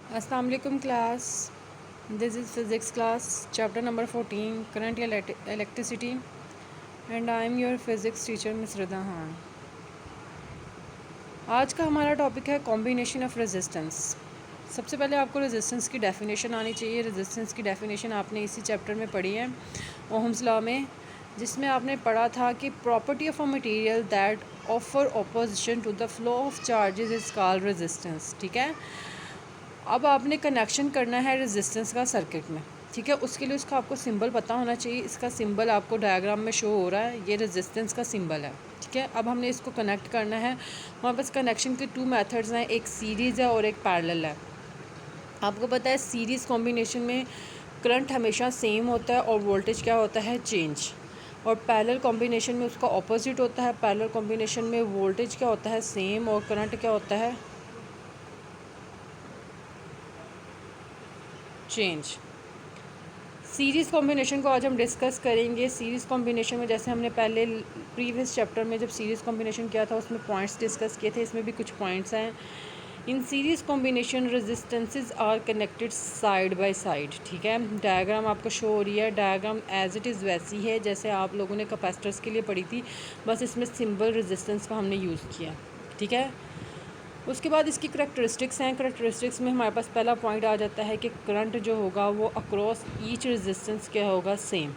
अस्सलाम वालेकुम class, this is physics class chapter number 14 current electricity and I am your physics teacher miss Rida Khan. आज का हमारा topic है कॉम्बिनेशन ऑफ रेजिस्टेंस। सबसे पहले आपको रेजिस्टेंस की डेफिनेशन आनी चाहिए। रेजिस्टेंस की डेफिनेशन आपने इसी चैप्टर में पढ़ी है ओहम्स लॉ में, जिसमें आपने पढ़ा था कि property of a material that offer opposition to the flow of charges is called resistance. ठीक है, अब आपने कनेक्शन करना है रेजिस्टेंस का सर्किट में। ठीक है, उसके लिए उसका आपको सिंबल पता होना चाहिए। इसका सिंबल आपको डायग्राम में शो हो रहा है, ये रेजिस्टेंस का सिंबल है। ठीक है, अब हमने इसको कनेक्ट करना है। हमारे पास कनेक्शन के 2 मेथड्स हैं, एक सीरीज़ है और एक पैरेलल है। आपको पता है सीरीज़ कॉम्बिनेशन में करंट हमेशा सेम होता है और वोल्टेज क्या होता है, चेंज। और पैरेलल कॉम्बिनेशन में उसका ऑपोजिट होता है। पैरेलल कॉम्बिनेशन में वोल्टेज क्या होता है, सेम, और करंट क्या होता है, चेंज। सीरीज़ कॉम्बिनेशन को आज हम डिस्कस करेंगे। सीरीज़ कॉम्बिनेशन में जैसे हमने पहले प्रीवियस चैप्टर में जब सीरीज़ कॉम्बिनेशन किया था उसमें पॉइंट्स डिस्कस किए थे, इसमें भी कुछ पॉइंट्स हैं। In series combination resistances are connected side by side. ठीक है, डायग्राम आपको शो हो रही है। डायग्राम एज इट इज़ वैसी है जैसे आप लोगों ने कैपेसिटर्स के लिए पढ़ी थी, बस इसमें सिंबल रेजिस्टेंस का हमने यूज़ किया। ठीक है, उसके बाद इसकी करैक्टरिस्टिक्स हैं। करैक्टरिस्टिक्स में हमारे पास पहला पॉइंट आ जाता है कि करंट जो होगा वो अक्रॉस ईच रेजिस्टेंस क्या होगा, सेम।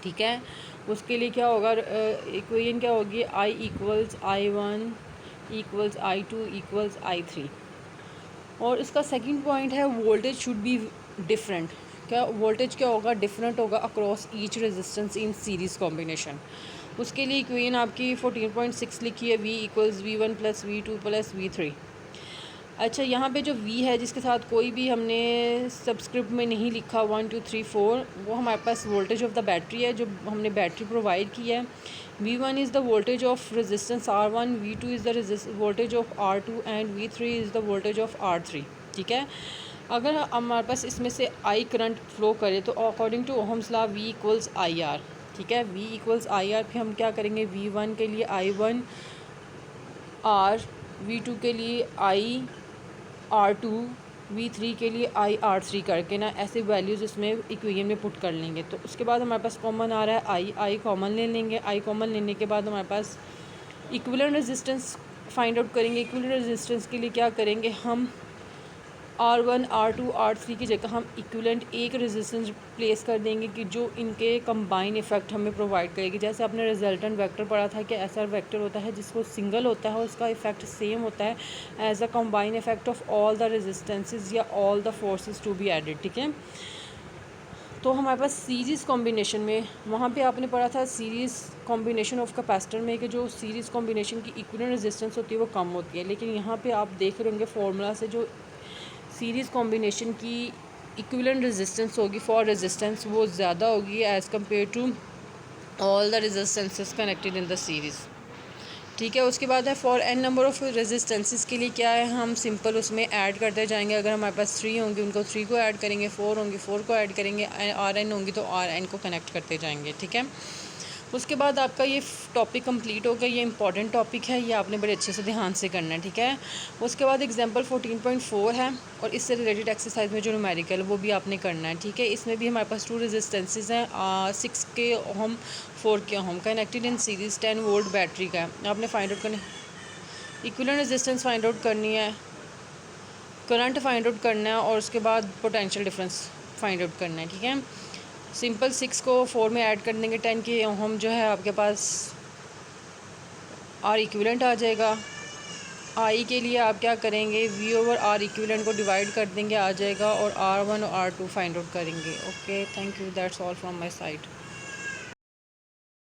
ठीक है, उसके लिए क्या होगा, इक्वेशन क्या होगी, I equals I1 equals I2 equals I3। और इसका सेकंड पॉइंट है वोल्टेज शुड बी डिफरेंट। क्या वोल्टेज क्या होगा, डिफरेंट होगा across each resistance in series combination. उसके लिए इक्वेशन आपकी 14.6 लिखी है, V equals V1 plus V2 plus V3। अच्छा, यहाँ पे जो V है जिसके साथ कोई भी हमने सब्सक्रिप्ट में नहीं लिखा 1 2 3 4, वो हमारे पास वोल्टेज ऑफ द बैटरी है जो हमने बैटरी प्रोवाइड की है। V1 is the voltage of resistance R1, V2 is the voltage of R2 and V3 is the voltage of R3। ठीक है, अगर हमारे पास इसमें से I करंट फ्लो करे तो according to Ohm's law V equals IR। ठीक है, V इक्वल्स IR। फिर हम क्या करेंगे, V1 के लिए I1 R, V2 के लिए I R2, V3 के लिए IR3 करके ना ऐसे वैल्यूज़ इसमें इक्वेशन में पुट कर लेंगे। तो उसके बाद हमारे पास कॉमन आ रहा है I कॉमन ले लेंगे। I कॉमन लेने के बाद हमारे पास इक्विवेलेंट रेजिस्टेंस फाइंड आउट करेंगे। इक्विवेलेंट रेजिस्टेंस के लिए क्या करेंगे, हम R1 R2 R3 की जगह हम इक्विवेलेंट एक रेजिस्टेंस प्लेस कर देंगे कि जो इनके कंबाइन इफेक्ट हमें प्रोवाइड करेगी। जैसे आपने रिजल्टेंट वेक्टर पढ़ा था कि ऐसा वेक्टर होता है जिसको सिंगल होता है, उसका इफेक्ट सेम होता है as a combine effect of all the resistances या all the forces to be added. ठीक है, तो हमारे पास सीरीज़ कॉम्बिनेशन में वहाँ पे आपने पढ़ा था सीरीज़ कॉम्बिनेशन ऑफ कैपेसिटर में कि जो सीरीज़ कॉम्बिनेशन की इक्विवेलेंट रेजिस्टेंस होती है वो कम होती है। लेकिन यहाँ पे आप देख रहे होंगे फार्मूला से जो सीरीज़ कॉम्बिनेशन की इक्विवेलेंट रेजिस्टेंस होगी फॉर रेजिस्टेंस वो ज़्यादा होगी as compared to all the resistances connected in the series. ठीक है, उसके बाद है for N number of resistances के लिए क्या है, हम सिंपल उसमें ऐड करते जाएंगे। अगर हमारे पास 3 होंगे उनको 3 को ऐड करेंगे, 4 होंगे 4 को ऐड करेंगे, आर एन होंगी तो आर एन को कनेक्ट करते जाएंगे। ठीक है, उसके बाद आपका ये टॉपिक कंप्लीट हो गया। ये इंपॉर्टेंट टॉपिक है, ये आपने बड़े अच्छे से ध्यान से करना है। ठीक है, उसके बाद एग्जांपल 14.4 है और इससे रिलेटेड एक्सरसाइज में जो न्यूमेरिकल वो भी आपने करना है। ठीक है, इसमें भी हमारे पास 2 रेजिस्टेंसेज हैं, 6 के ohm 4 K ohm, connected in series 10 volt battery का है। आपने फाइंड आउट करना, इक्विवेलेंट रेजिस्टेंस फाइंड आउट करनी है, करंट फाइंड आउट करना है और उसके बाद पोटेंशियल डिफरेंस फाइंड आउट करना है। ठीक है, सिंपल 6 को 4 में ऐड कर देंगे, 10 के ओम जो है आपके पास आर इक्विवेलेंट आ जाएगा। आई के लिए आप क्या करेंगे, V ओवर आर इक्विवेलेंट को डिवाइड कर देंगे, आ जाएगा, और R1 और R2 फाइंड आउट करेंगे। Okay, thank you, that's all from my side.